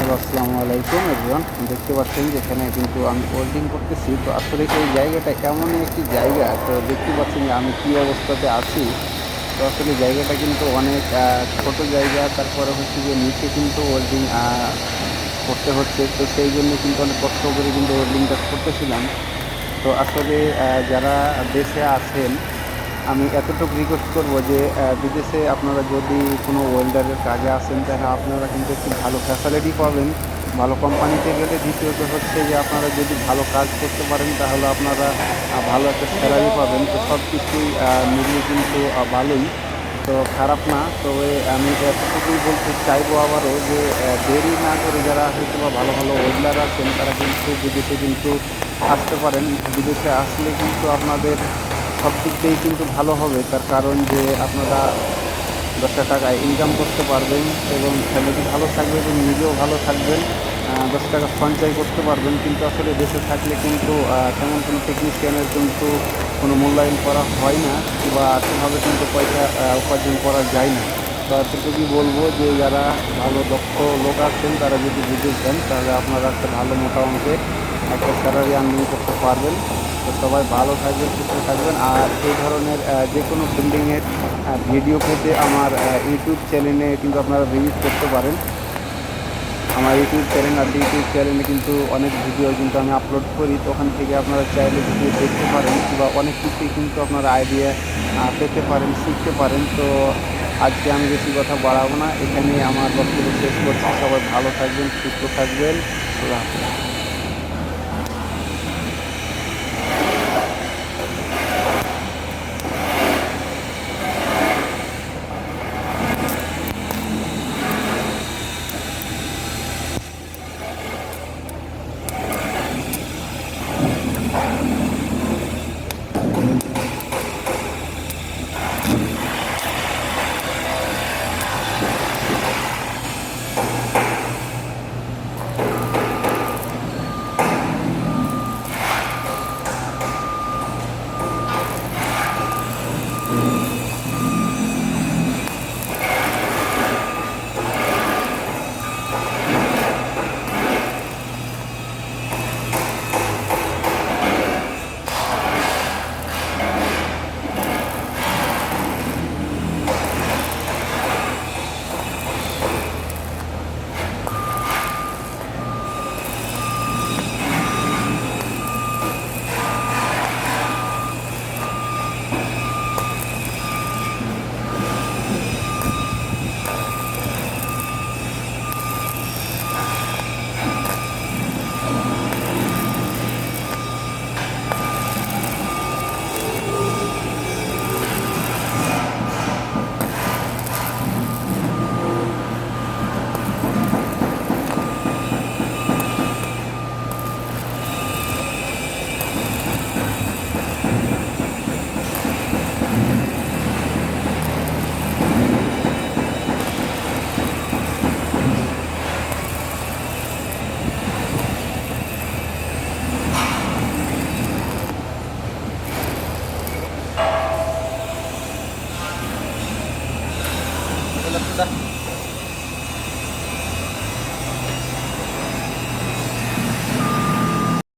Hello, আসসালামু আলাইকুম everyone. দেখতে পাচ্ছেন যে এখানে কিন্তু আমি ওয়েল্ডিং করতেছি। তো আসলে এই জায়গাটা এমনই একটি জায়গা, তো দেখতে পাচ্ছেন যে আমি কী অবস্থাতে আছি। তো আসলে জায়গাটা কিন্তু অনেক ছোট জায়গা। তারপরে হচ্ছে যে নিচে কিন্তু ওয়েল্ডিং করতে হচ্ছে। তো সেই জন্য কিন্তু অনেক কষ্ট করে কিন্তু ওয়েল্ডিংটা করতেছিলাম। তো আসলে যারা দেশে আছেন, আমি এতটুকু রিকোয়েস্ট করব যে বিদেশে আপনারা যদি কোনো ওয়েল্ডারের কাজে আসেন, তাহলে আপনারা কিন্তু একটু ভালো ফ্যাসিলিটি পাবেন ভালো কোম্পানিতে গেলে। দ্বিতীয়ত হচ্ছে যে আপনারা যদি ভালো কাজ করতে পারেন, তাহলে আপনারা ভালো একটা স্যালারি পাবেন। তো সব কিছুই মিলিয়ে কিন্তু ভালোই, তো খারাপ না। তবে আমি এতটুকুই বলতে চাইবো আবারও যে দেরি না করে যারা হয়তো বা ভালো ভালো ওয়েল্ডার আছেন, তারা কিন্তু বিদেশে কিন্তু আসতে পারেন। বিদেশে আসলে কিন্তু আপনাদের সব দিক দিয়েই কিন্তু ভালো হবে। তার কারণ যে আপনারা ১০টা টাকা ইনকাম করতে পারবেন এবং ফ্যামিলি ভালো থাকবে এবং নিজেও ভালো থাকবেন। ১০ টাকা সঞ্চয় করতে পারবেন। কিন্তু আসলে দেশে থাকলে কিন্তু তেমন কোনো টেকনিশিয়ানের কিন্তু কোনো মূল্যায়ন করা হয় না, বা সেভাবে কিন্তু পয়সা উপার্জন করা যায় না। তো এতটুকুই বলবো যে যারা ভালো দক্ষ লোক আছেন, তারা যদি বিদেশ যান, তাহলে আপনারা একটা ভালো মোটা অঙ্কের একটা স্যালারি আর্নিং করতে পারবেন। তো সবাই ভালো থাকবেন, সুস্থ থাকবেন। আর এই ধরনের যে কোনো বিল্ডিংয়ের ভিডিও পেতে আমার ইউটিউব চ্যানেলে কিন্তু আপনারা ভিজিট করতে পারেন। আমার ইউটিউব চ্যানেল, আর ইউটিউব চ্যানেলে কিন্তু অনেক ভিডিও কিন্তু আমি আপলোড করি। তো ওখান থেকে আপনারা চাইলে ভিডিও দেখতে পারেন, বা অনেক কিছুই কিন্তু আপনারা আইডিয়া পেতে পারেন, শিখতে পারেন। তো আজকে আমি বেশি কথা বাড়াবো না, এখানে আমার বক্তব্য শেষ করছি। সবাই ভালো থাকবেন, সুস্থ থাকবেন। আল্লাহ হাফেজ।